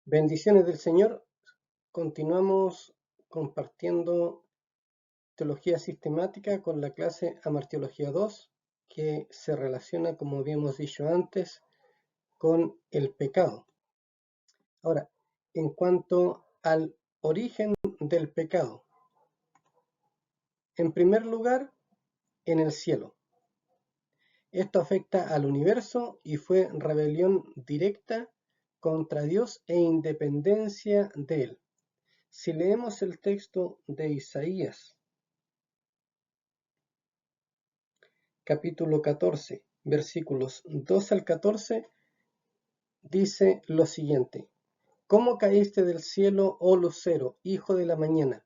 Bendiciones del Señor. Continuamos compartiendo teología sistemática con la clase Amartiología 2, que se relaciona, como habíamos dicho antes, con el pecado. Ahora, en cuanto al origen del pecado, en primer lugar, en el cielo. Esto afecta al universo y fue rebelión directa contra Dios e independencia de Él. Si leemos el texto de Isaías, capítulo 14, versículos 12 al 14, dice lo siguiente: ¿Cómo caíste del cielo, oh lucero, hijo de la mañana?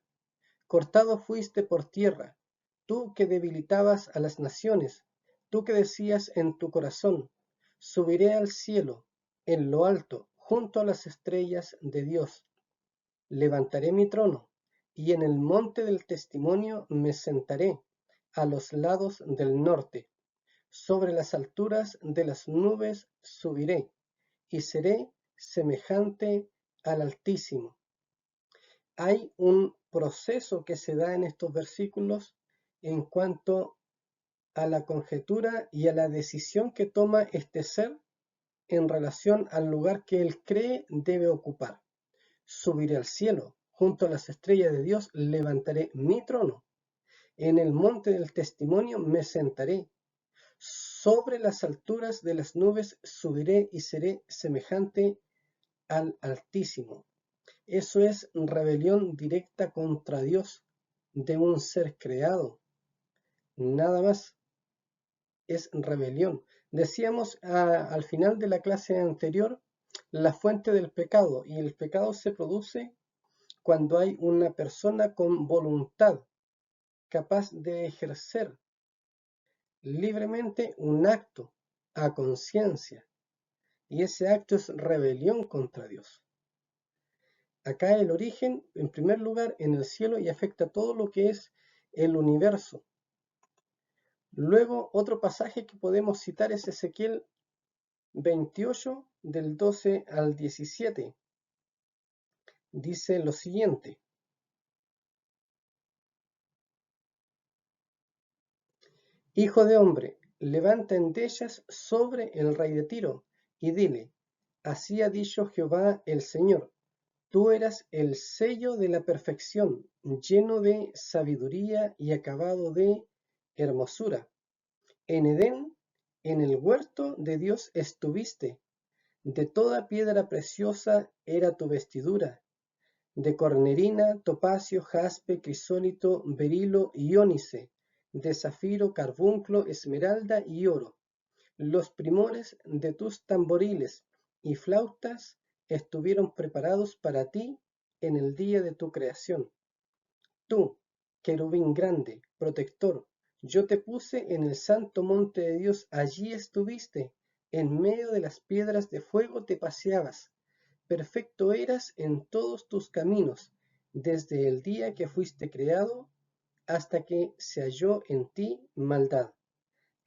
Cortado fuiste por tierra, tú que debilitabas a las naciones, tú que decías en tu corazón: subiré al cielo, en lo alto, junto a las estrellas de Dios. Levantaré mi trono, y en el monte del testimonio me sentaré, a los lados del norte. Sobre las alturas de las nubes subiré, y seré semejante al Altísimo. Hay un proceso que se da en estos versículos en cuanto a la conjetura y a la decisión que toma este ser en relación al lugar que él cree debe ocupar. Subiré al cielo, junto a las estrellas de Dios levantaré mi trono. En el monte del testimonio me sentaré. Sobre las alturas de las nubes subiré y seré semejante al Altísimo. Eso es rebelión directa contra Dios de un ser creado. Nada más es rebelión. Decíamos al final de la clase anterior la fuente del pecado, y el pecado se produce cuando hay una persona con voluntad capaz de ejercer libremente un acto a conciencia, y ese acto es rebelión contra Dios. Acá el origen, en primer lugar, en el cielo, y afecta todo lo que es el universo. Luego, otro pasaje que podemos citar es Ezequiel 28, del 12 al 17. Dice lo siguiente: Hijo de hombre, levanta endechas sobre el rey de Tiro, y dile: Así ha dicho Jehová el Señor: Tú eras el sello de la perfección, lleno de sabiduría y acabado de hermosura. En Edén, en el huerto de Dios estuviste. De toda piedra preciosa era tu vestidura, de cornerina, topacio, jaspe, crisólito, berilo y ónice, de zafiro, carbunclo, esmeralda y oro. Los primores de tus tamboriles y flautas estuvieron preparados para ti en el día de tu creación. Tú, querubín grande, protector, yo te puse en el santo monte de Dios, allí estuviste, en medio de las piedras de fuego te paseabas. Perfecto eras en todos tus caminos, desde el día que fuiste creado hasta que se halló en ti maldad.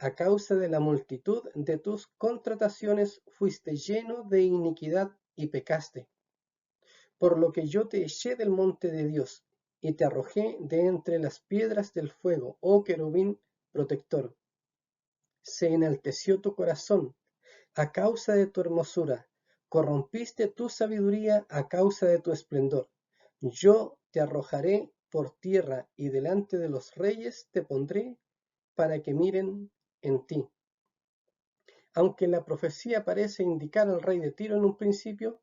A causa de la multitud de tus contrataciones fuiste lleno de iniquidad y pecaste. Por lo que yo te eché del monte de Dios y te arrojé de entre las piedras del fuego, oh querubín protector. Se enalteció tu corazón a causa de tu hermosura, corrompiste tu sabiduría a causa de tu esplendor. Yo te arrojaré por tierra y delante de los reyes te pondré para que miren en ti. Aunque la profecía parece indicar al rey de Tiro en un principio,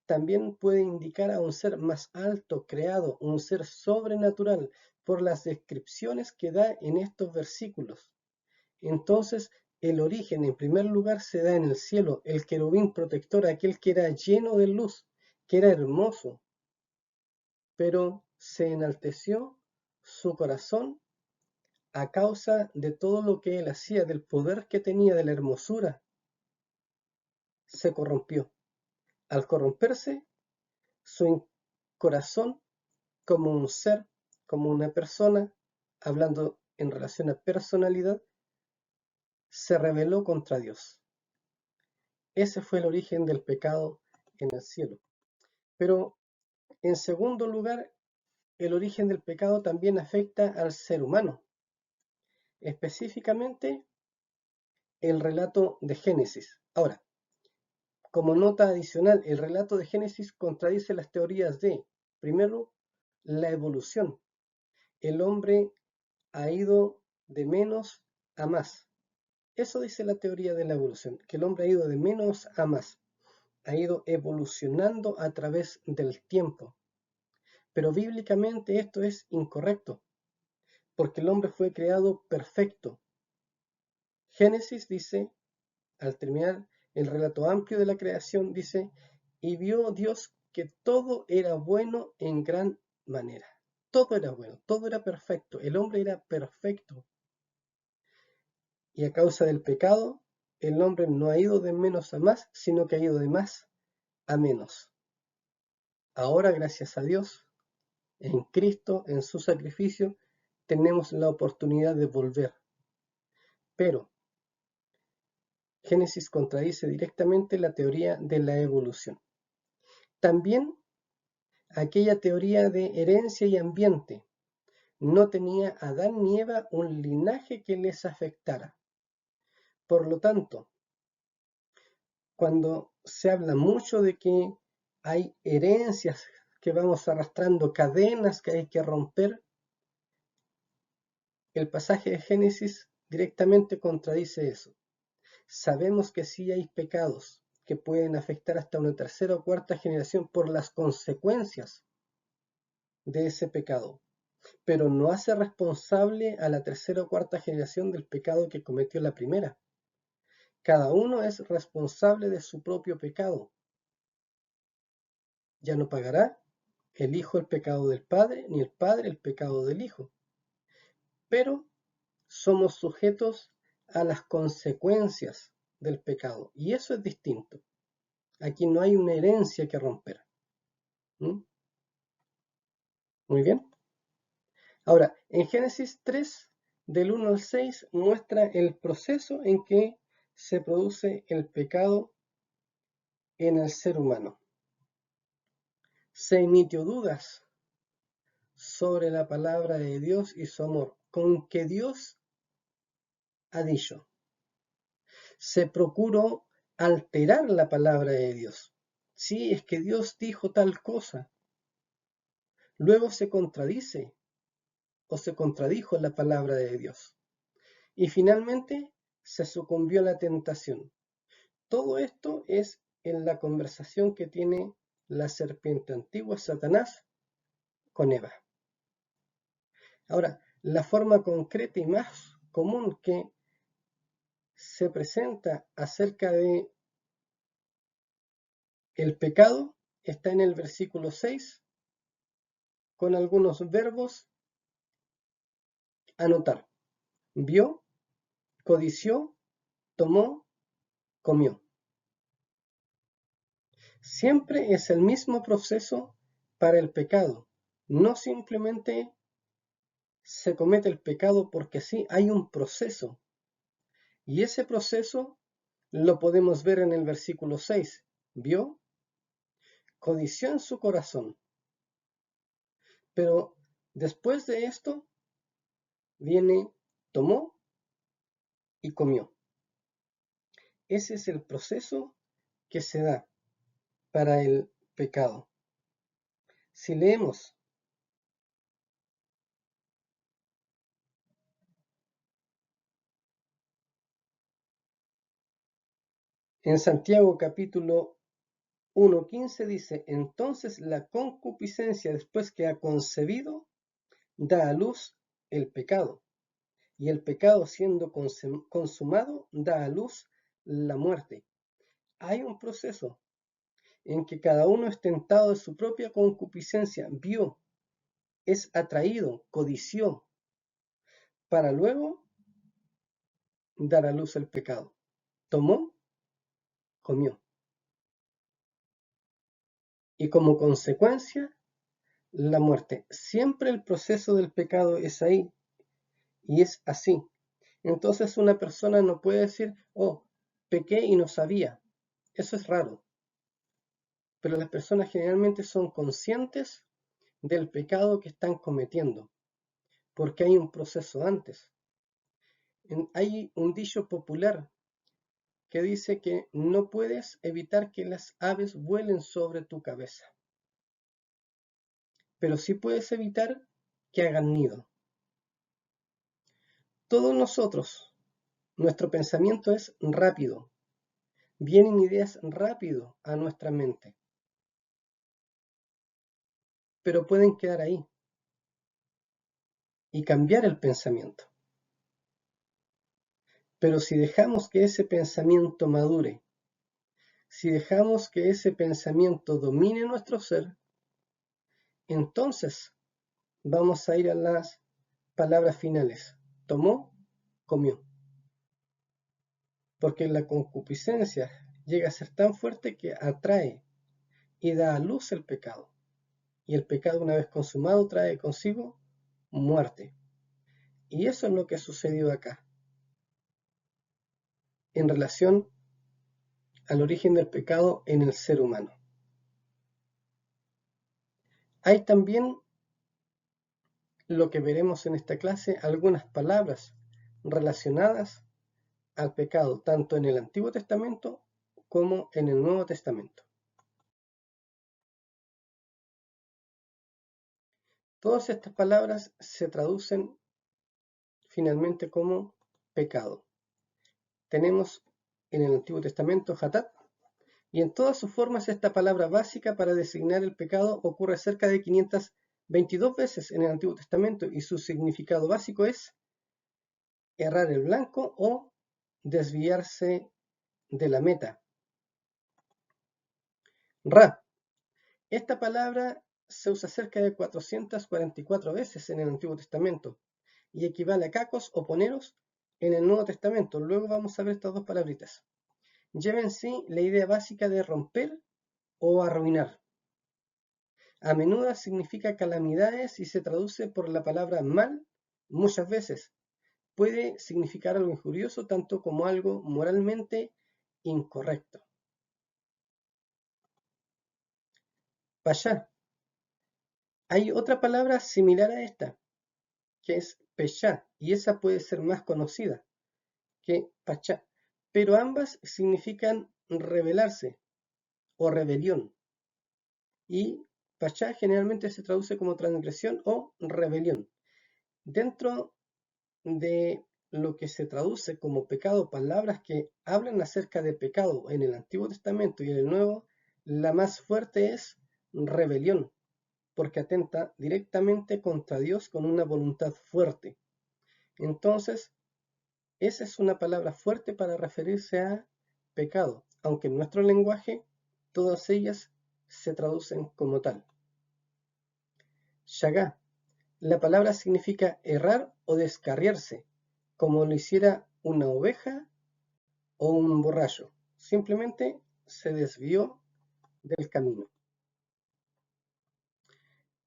también puede indicar a un ser más alto creado, un ser sobrenatural, por las descripciones que da en estos versículos. Entonces, el origen en primer lugar se da en el cielo, el querubín protector, aquel que era lleno de luz, que era hermoso, pero se enalteció su corazón a causa de todo lo que él hacía, del poder que tenía, de la hermosura. Se corrompió. Al corromperse, su corazón, como un ser, como una persona, hablando en relación a personalidad, se rebeló contra Dios. Ese fue el origen del pecado en el cielo. Pero en segundo lugar, el origen del pecado también afecta al ser humano, específicamente el relato de Génesis. Ahora, como nota adicional, el relato de Génesis contradice las teorías de, primero, la evolución. El hombre ha ido de menos a más. Eso dice la teoría de la evolución, que el hombre ha ido de menos a más, ha ido evolucionando a través del tiempo. Pero bíblicamente esto es incorrecto, porque el hombre fue creado perfecto. Génesis dice, al terminar el relato amplio de la creación, dice, y vio Dios que todo era bueno en gran manera. Todo era bueno, todo era perfecto, el hombre era perfecto. Y a causa del pecado, el hombre no ha ido de menos a más, sino que ha ido de más a menos. Ahora, gracias a Dios, en Cristo, en su sacrificio, tenemos la oportunidad de volver. Pero Génesis contradice directamente la teoría de la evolución. También aquella teoría de herencia y ambiente. No tenía Adán ni Eva un linaje que les afectara. Por lo tanto, cuando se habla mucho de que hay herencias que vamos arrastrando, cadenas que hay que romper, el pasaje de Génesis directamente contradice eso. Sabemos que sí hay pecados que pueden afectar hasta una tercera o cuarta generación por las consecuencias de ese pecado, pero no hace responsable a la tercera o cuarta generación del pecado que cometió la primera. Cada uno es responsable de su propio pecado. Ya no pagará el hijo el pecado del padre, ni el padre el pecado del hijo. Pero somos sujetos a las consecuencias del pecado, y eso es distinto. Aquí no hay una herencia que romper. ¿Mm? Muy bien. Ahora, en Génesis 3, del 1 al 6, muestra el proceso en que se produce el pecado en el ser humano. Se emitió dudas sobre la palabra de Dios y su amor, con que Dios ha dicho. Se procuró alterar la palabra de Dios. Sí, es que Dios dijo tal cosa. Luego se contradice o se contradijo la palabra de Dios. Y finalmente se sucumbió a la tentación. Todo esto es en la conversación que tiene la serpiente antigua, Satanás, con Eva. Ahora, la forma concreta y más común que se presenta acerca de el pecado está en el versículo 6, con algunos verbos anotar. Vio, codició, tomó, comió. Siempre es el mismo proceso para el pecado. No simplemente se comete el pecado porque sí, hay un proceso. Y ese proceso lo podemos ver en el versículo 6. Vio, codició en su corazón. Pero después de esto viene, tomó y comió. Ese es el proceso que se da para el pecado. Si leemos en Santiago capítulo 1:15 dice, entonces la concupiscencia después que ha concebido da a luz el pecado, y el pecado siendo consumado da a luz la muerte. Hay un proceso en que cada uno es tentado de su propia concupiscencia, vio, es atraído, codició, para luego dar a luz el pecado. Tomó, comió. Y como consecuencia, la muerte. Siempre el proceso del pecado es ahí y es así. Entonces una persona no puede decir, oh, pequé y no sabía. Eso es raro, pero las personas generalmente son conscientes del pecado que están cometiendo, porque hay un proceso antes. Hay un dicho popular que dice que no puedes evitar que las aves vuelen sobre tu cabeza, pero sí puedes evitar que hagan nido. Todos nosotros, nuestro pensamiento es rápido, vienen ideas rápido a nuestra mente, pero pueden quedar ahí y cambiar el pensamiento. Pero si dejamos que ese pensamiento madure, si dejamos que ese pensamiento domine nuestro ser, entonces vamos a ir a las palabras finales. Tomó, comió. Porque la concupiscencia llega a ser tan fuerte que atrae y da a luz el pecado. Y el pecado, una vez consumado, trae consigo muerte. Y eso es lo que sucedió acá, en relación al origen del pecado en el ser humano. Hay también, lo que veremos en esta clase, algunas palabras relacionadas al pecado, tanto en el Antiguo Testamento como en el Nuevo Testamento. Todas estas palabras se traducen finalmente como pecado. Tenemos en el Antiguo Testamento hatat, y en todas sus formas esta palabra básica para designar el pecado ocurre cerca de 522 veces en el Antiguo Testamento, y su significado básico es errar el blanco o desviarse de la meta. Ra. Esta palabra se usa cerca de 444 veces en el Antiguo Testamento y equivale a cacos o poneros en el Nuevo Testamento. Luego vamos a ver estas dos palabritas. Lleva en sí la idea básica de romper o arruinar. A menudo significa calamidades y se traduce por la palabra mal muchas veces. Puede significar algo injurioso tanto como algo moralmente incorrecto. Pashá. Hay otra palabra similar a esta, que es peshá, y esa puede ser más conocida que pachá, pero ambas significan rebelarse o rebelión, y pachá generalmente se traduce como transgresión o rebelión. Dentro de lo que se traduce como pecado, palabras que hablan acerca de pecado en el Antiguo Testamento y en el Nuevo, la más fuerte es rebelión, porque atenta directamente contra Dios con una voluntad fuerte. Entonces, esa es una palabra fuerte para referirse a pecado, aunque en nuestro lenguaje todas ellas se traducen como tal. Shagá. La palabra significa errar o descarriarse, como lo hiciera una oveja o un borracho. Simplemente se desvió del camino.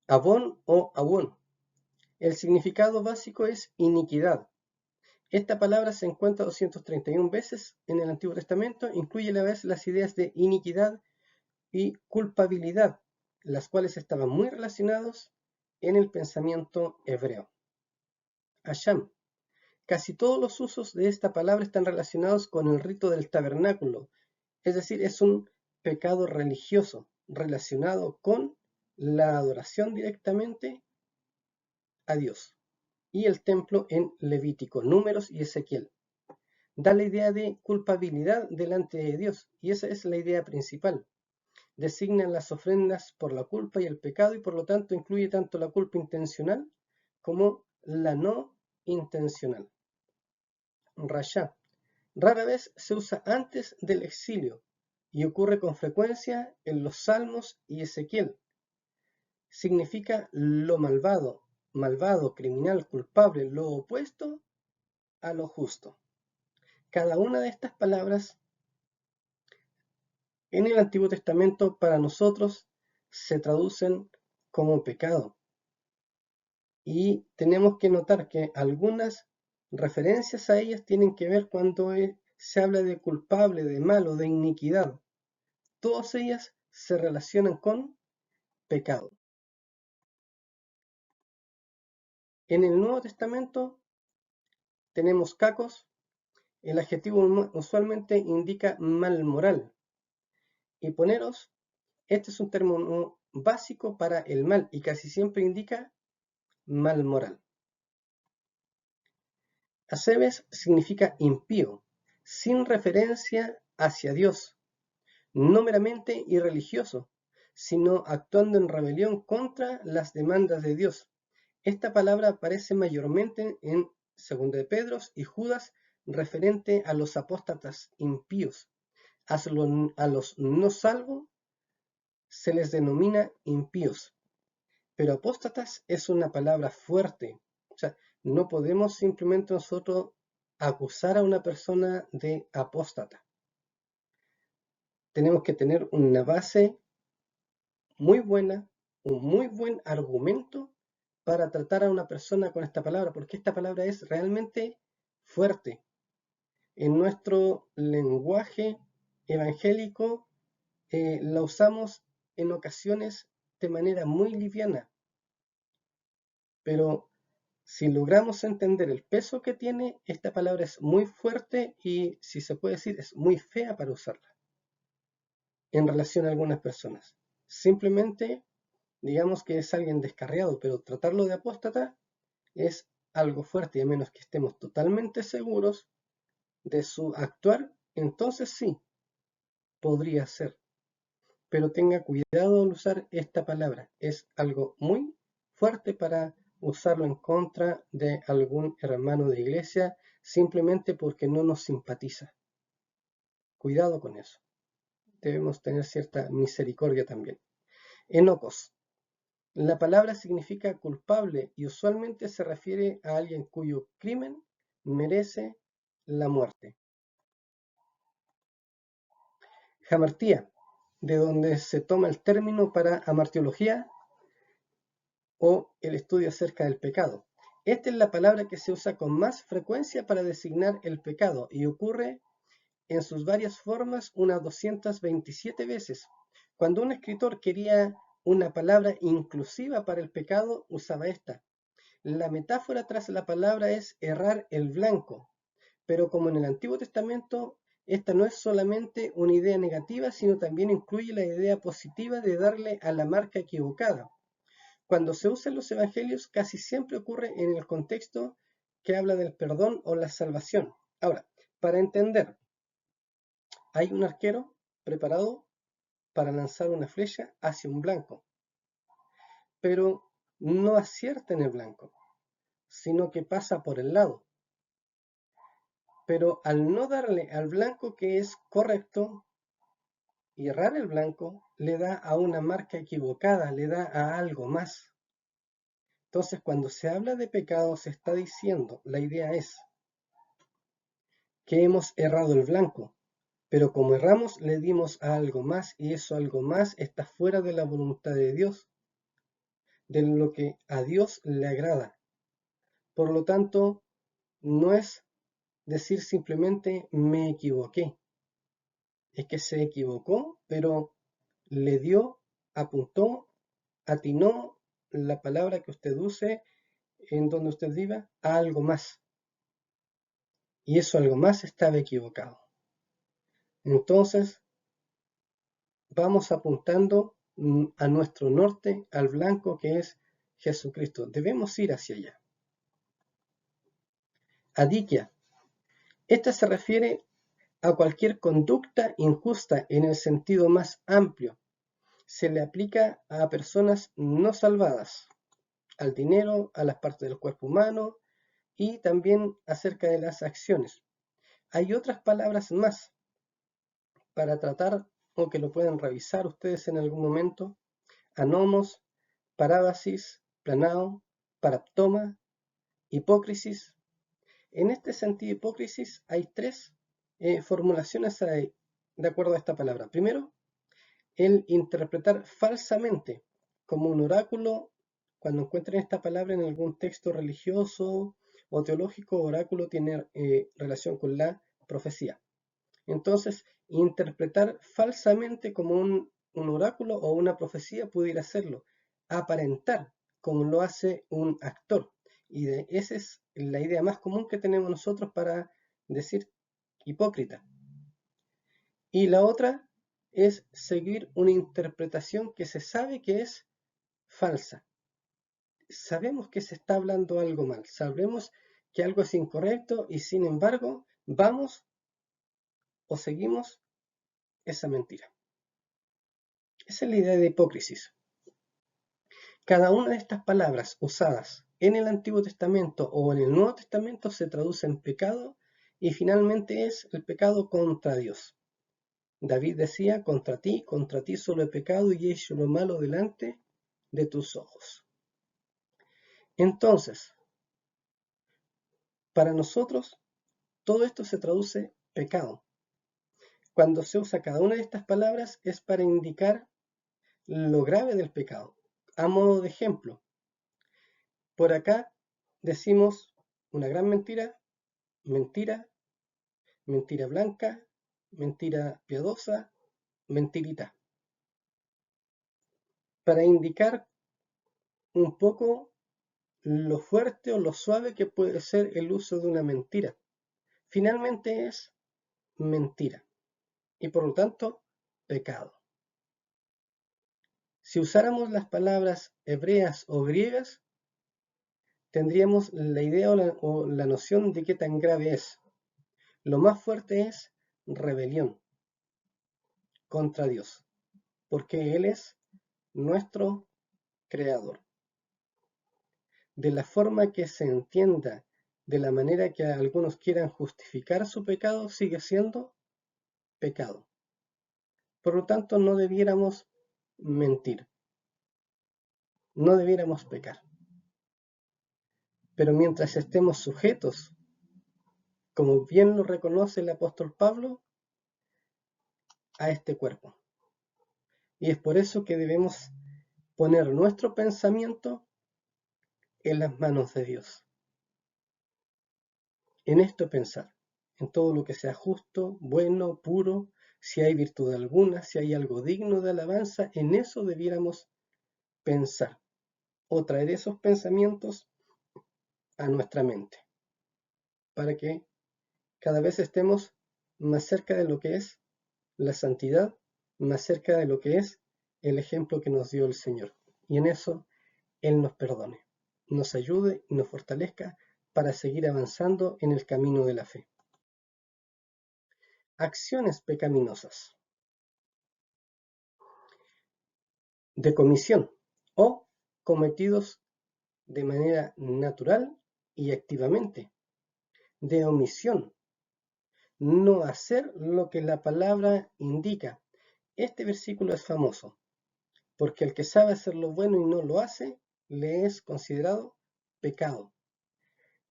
Abón o abón. El significado básico es iniquidad. Esta palabra se encuentra 231 veces en el Antiguo Testamento, incluye a la vez las ideas de iniquidad y culpabilidad, las cuales estaban muy relacionados en el pensamiento hebreo. Asham. Casi todos los usos de esta palabra están relacionados con el rito del tabernáculo, es decir, es un pecado religioso relacionado con la adoración directamente a Dios y el templo en Levítico, Números y Ezequiel. Da la idea de culpabilidad delante de Dios, y esa es la idea principal. Designan las ofrendas por la culpa y el pecado, y por lo tanto incluye tanto la culpa intencional como la no intencional. Rashá. Rara vez se usa antes del exilio y ocurre con frecuencia en los Salmos y Ezequiel. Significa lo malvado, malvado, criminal, culpable, lo opuesto a lo justo. Cada una de estas palabras en el Antiguo Testamento para nosotros se traducen como pecado. Y tenemos que notar que algunas referencias a ellas tienen que ver cuando se habla de culpable, de malo, de iniquidad. Todas ellas se relacionan con pecado. En el Nuevo Testamento tenemos cacos. El adjetivo usualmente indica mal moral. Y poneros, este es un término básico para el mal y casi siempre indica mal moral. Asebes significa impío, sin referencia hacia Dios, no meramente irreligioso, sino actuando en rebelión contra las demandas de Dios. Esta palabra aparece mayormente en 2 de Pedro y Judas, referente a los apóstatas impíos. A los no salvos se les denomina impíos, pero apóstatas es una palabra fuerte. O sea, no podemos simplemente nosotros acusar a una persona de apóstata. Tenemos que tener una base muy buena, un muy buen argumento para tratar a una persona con esta palabra, porque esta palabra es realmente fuerte. En nuestro lenguaje evangélico la usamos en ocasiones de manera muy liviana, pero si logramos entender el peso que tiene, esta palabra es muy fuerte y, si se puede decir, es muy fea para usarla en relación a algunas personas. Simplemente digamos que es alguien descarriado, pero tratarlo de apóstata es algo fuerte, y a menos que estemos totalmente seguros de su actuar, entonces sí, podría ser. Pero tenga cuidado al usar esta palabra, es algo muy fuerte para usarlo en contra de algún hermano de iglesia simplemente porque no nos simpatiza. Cuidado con eso. Debemos tener cierta misericordia también. Enocos. La palabra significa culpable y usualmente se refiere a alguien cuyo crimen merece la muerte. Hamartía, de donde se toma el término para amartiología o el estudio acerca del pecado. Esta es la palabra que se usa con más frecuencia para designar el pecado y ocurre en sus varias formas unas 227 veces. Cuando un escritor quería una palabra inclusiva para el pecado, usaba esta. La metáfora tras la palabra es errar el blanco, pero como en el Antiguo Testamento, esta no es solamente una idea negativa, sino también incluye la idea positiva de darle a la marca equivocada. Cuando se usa en los evangelios, casi siempre ocurre en el contexto que habla del perdón o la salvación. Ahora, para entender, hay un arquero preparado para lanzar una flecha hacia un blanco, pero no acierta en el blanco, sino que pasa por el lado. Pero al no darle al blanco que es correcto y errar el blanco, le da a una marca equivocada, le da a algo más. Entonces, cuando se habla de pecado, se está diciendo, la idea es que hemos errado el blanco, pero como erramos, le dimos a algo más y eso algo más está fuera de la voluntad de Dios, de lo que a Dios le agrada. Por lo tanto, no es decir simplemente me equivoqué, es que se equivocó, pero le dio, apuntó, atinó la palabra que usted use en donde usted viva a algo más. Y eso algo más estaba equivocado. Entonces, vamos apuntando a nuestro norte, al blanco que es Jesucristo. Debemos ir hacia allá. Adikia. Esta se refiere a cualquier conducta injusta en el sentido más amplio. Se le aplica a personas no salvadas, al dinero, a las partes del cuerpo humano y también acerca de las acciones. Hay otras palabras más para tratar o que lo pueden revisar ustedes en algún momento. Anomos, parábasis, planao, paraptoma, hipócrisis. En este sentido, hipócrisis hay tres formulaciones de acuerdo a esta palabra. Primero, el interpretar falsamente como un oráculo. Cuando encuentren esta palabra en algún texto religioso o teológico, oráculo tiene relación con la profecía. Entonces, interpretar falsamente como un oráculo o una profecía pudiera hacerlo, aparentar como lo hace un actor. Y esa es la idea más común que tenemos nosotros para decir hipócrita. Y la otra es seguir una interpretación que se sabe que es falsa. Sabemos que se está hablando algo mal, sabemos que algo es incorrecto y sin embargo vamos o seguimos esa mentira. Esa es la idea de hipócrisis. Cada una de estas palabras usadas en el Antiguo Testamento o en el Nuevo Testamento se traduce en pecado y finalmente es el pecado contra Dios. David decía, contra ti solo he pecado y he hecho lo malo delante de tus ojos. Entonces, para nosotros, todo esto se traduce pecado. Cuando se usa cada una de estas palabras es para indicar lo grave del pecado. A modo de ejemplo, por acá decimos una gran mentira, mentira, mentira blanca, mentira piadosa, mentirita. Para indicar un poco lo fuerte o lo suave que puede ser el uso de una mentira. Finalmente es mentira y por lo tanto pecado. Si usáramos las palabras hebreas o griegas, tendríamos la idea o la noción de qué tan grave es. Lo más fuerte es rebelión contra Dios, porque Él es nuestro creador. De la forma que se entienda, de la manera que algunos quieran justificar su pecado, sigue siendo pecado. Por lo tanto, no debiéramos mentir, no debiéramos pecar. Pero mientras estemos sujetos, como bien lo reconoce el apóstol Pablo, a este cuerpo. Y es por eso que debemos poner nuestro pensamiento en las manos de Dios. En esto pensar, en todo lo que sea justo, bueno, puro, si hay virtud alguna, si hay algo digno de alabanza, en eso debiéramos pensar o traer esos pensamientos a nuestra mente para que cada vez estemos más cerca de lo que es la santidad, más cerca de lo que es el ejemplo que nos dio el Señor. Y en eso Él nos perdone, nos ayude y nos fortalezca para seguir avanzando en el camino de la fe. Acciones pecaminosas de comisión o cometidos de manera natural y activamente, de omisión, no hacer lo que la palabra indica. Este versículo es famoso, porque el que sabe hacer lo bueno y no lo hace, le es considerado pecado.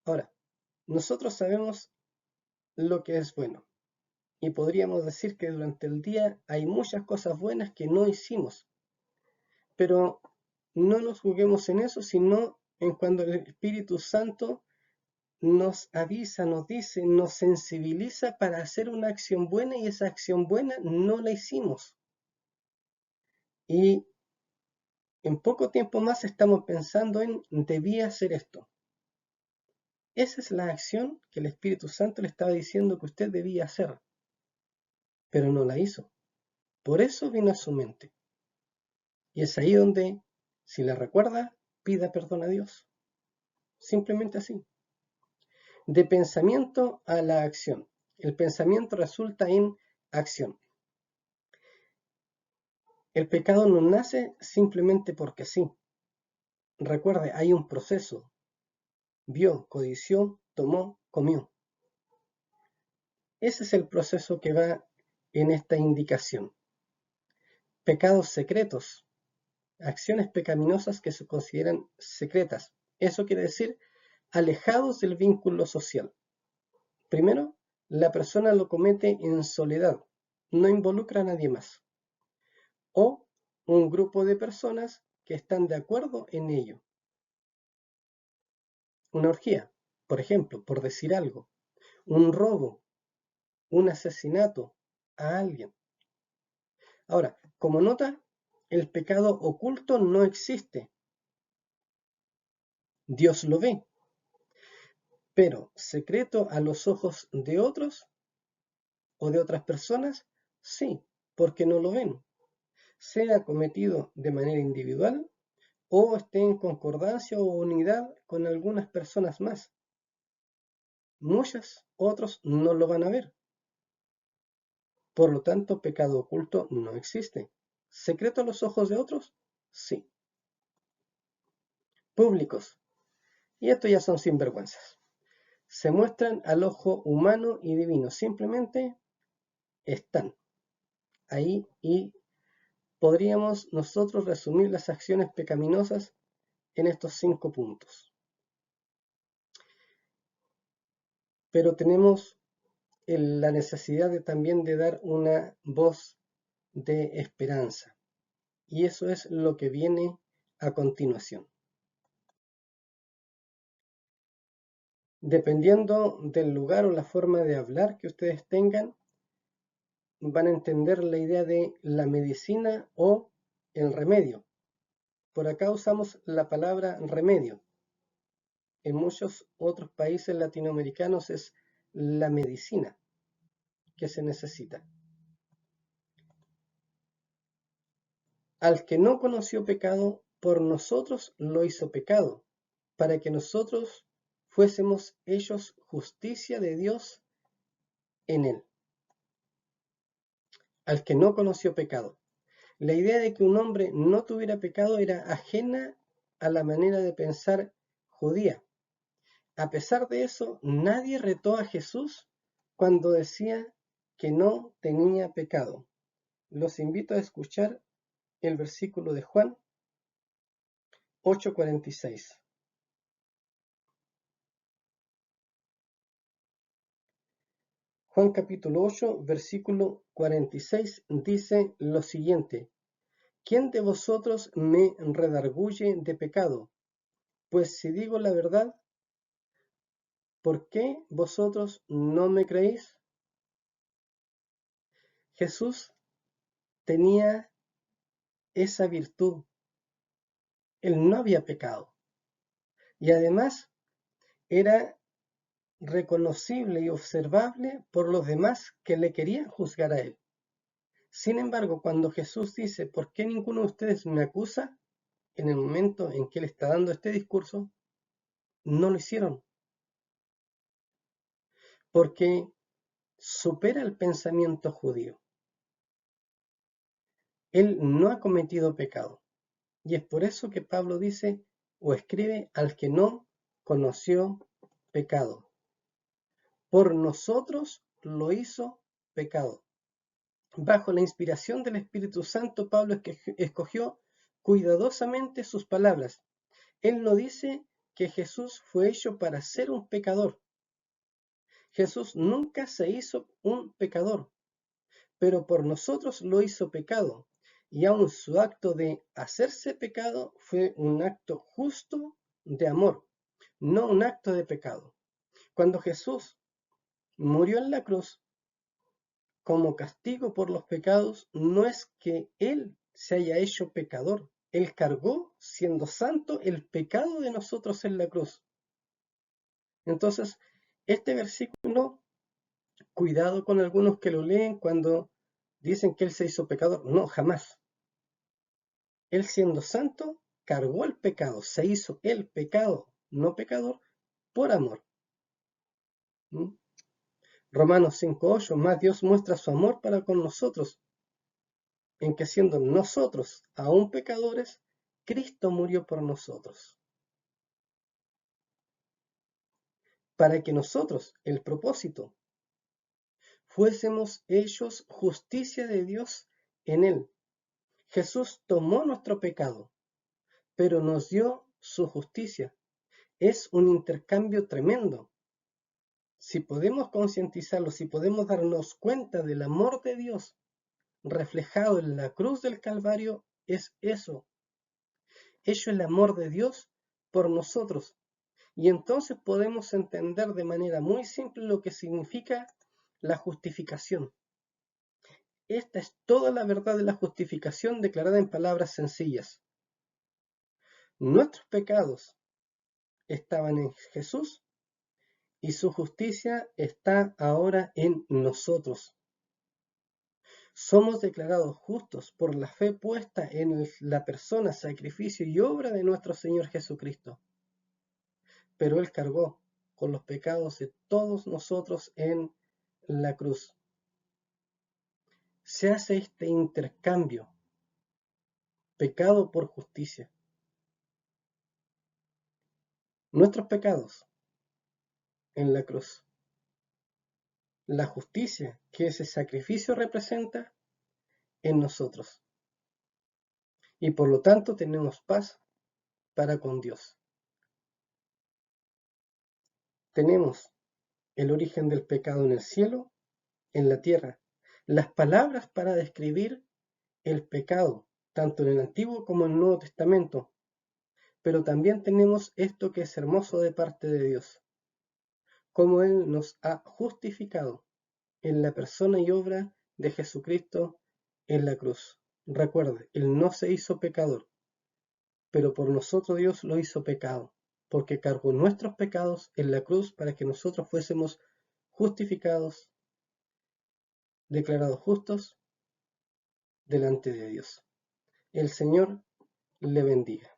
Ahora, nosotros sabemos lo que es bueno, y podríamos decir que durante el día hay muchas cosas buenas que no hicimos, pero no nos juguemos en eso, sino en cuando el Espíritu Santo nos avisa, nos dice, nos sensibiliza para hacer una acción buena y esa acción buena no la hicimos. Y en poco tiempo más estamos pensando en debía hacer esto. Esa es la acción que el Espíritu Santo le estaba diciendo que usted debía hacer, pero no la hizo. Por eso vino a su mente. Y es ahí donde, si la recuerda, pida perdón a Dios. Simplemente así. De pensamiento a la acción. El pensamiento resulta en acción. El pecado no nace simplemente porque sí. Recuerde, hay un proceso. Vio, codició, tomó, comió. Ese es el proceso que va en esta indicación. Pecados secretos, acciones pecaminosas que se consideran secretas. Eso quiere decir alejados del vínculo social. Primero, la persona lo comete en soledad, no involucra a nadie más. O un grupo de personas que están de acuerdo en ello. Una orgía, por ejemplo, por decir algo. Un robo, un asesinato a alguien. Ahora, Como nota, el pecado oculto no existe. Dios lo ve, pero secreto a los ojos de otros o de otras personas, sí, porque no lo ven, sea cometido de manera individual o esté en concordancia o unidad con algunas personas más. Muchos otros no lo van a ver. Por lo tanto, pecado oculto no existe. ¿Secreto a los ojos de otros? Sí. Públicos. Y estos ya son sinvergüenzas. Se muestran al ojo humano y divino. Simplemente están ahí y podríamos nosotros resumir las acciones pecaminosas en estos 5 puntos. Pero tenemos la necesidad también de dar una voz de esperanza. Y eso es lo que viene a continuación. Dependiendo del lugar o la forma de hablar que ustedes tengan, van a entender la idea de la medicina o el remedio. Por acá usamos la palabra remedio. En muchos otros países latinoamericanos es la medicina que se necesita. Al que no conoció pecado, por nosotros lo hizo pecado, para que nosotros fuésemos hechos justicia de Dios en él. Al que no conoció pecado. La idea de que un hombre no tuviera pecado era ajena a la manera de pensar judía. A pesar de eso, nadie retó a Jesús cuando decía que no tenía pecado. Los invito a escuchar el versículo de Juan 8:46. Juan capítulo 8, versículo 46 dice lo siguiente: ¿Quién de vosotros me redarguye de pecado? Pues si digo la verdad, ¿por qué vosotros no me creéis? Jesús tenía esa virtud. Él no había pecado. Y además era reconocible y observable por los demás que le querían juzgar a él. Sin embargo, cuando Jesús dice, ¿por qué ninguno de ustedes me acusa? En el momento en que él está dando este discurso, no lo hicieron. Porque supera el pensamiento judío. Él no ha cometido pecado. Y es por eso que Pablo dice o escribe al que no conoció pecado. Por nosotros lo hizo pecado. Bajo la inspiración del Espíritu Santo, Pablo escogió cuidadosamente sus palabras. Él no dice que Jesús fue hecho para ser un pecador. Jesús nunca se hizo un pecador, pero por nosotros lo hizo pecado. Y aun su acto de hacerse pecado fue un acto justo de amor, no un acto de pecado. Cuando Jesús murió en la cruz como castigo por los pecados, no es que Él se haya hecho pecador. Él cargó, siendo santo, el pecado de nosotros en la cruz. Entonces, este versículo, cuidado con algunos que lo leen cuando dicen que Él se hizo pecador. No, jamás. Él siendo santo, cargó el pecado, se hizo el pecado, no pecador, por amor. ¿Mm? Romanos 5:8, más Dios muestra su amor para con nosotros, en que siendo nosotros aún pecadores, Cristo murió por nosotros. Para que nosotros, el propósito, fuésemos hechos justicia de Dios en él. Jesús tomó nuestro pecado, pero nos dio su justicia. Es un intercambio tremendo. Si podemos concientizarlo, si podemos darnos cuenta del amor de Dios reflejado en la cruz del Calvario, es eso. Hecho el amor de Dios por nosotros. Y entonces podemos entender de manera muy simple lo que significa la justificación. Esta es toda la verdad de la justificación declarada en palabras sencillas. Nuestros pecados estaban en Jesús y su justicia está ahora en nosotros. Somos declarados justos por la fe puesta en la persona, sacrificio y obra de nuestro Señor Jesucristo. Pero Él cargó con los pecados de todos nosotros en la cruz. Se hace este intercambio, pecado por justicia. Nuestros pecados en la cruz. La justicia que ese sacrificio representa en nosotros. Y por lo tanto tenemos paz para con Dios. Tenemos el origen del pecado en el cielo, en la tierra. Las palabras para describir el pecado, tanto en el Antiguo como en el Nuevo Testamento. Pero también tenemos esto que es hermoso de parte de Dios, como Él nos ha justificado en la persona y obra de Jesucristo en la cruz. Recuerde, Él no se hizo pecador, pero por nosotros Dios lo hizo pecado, porque cargó nuestros pecados en la cruz para que nosotros fuésemos justificados, declarados justos delante de Dios. El Señor le bendiga.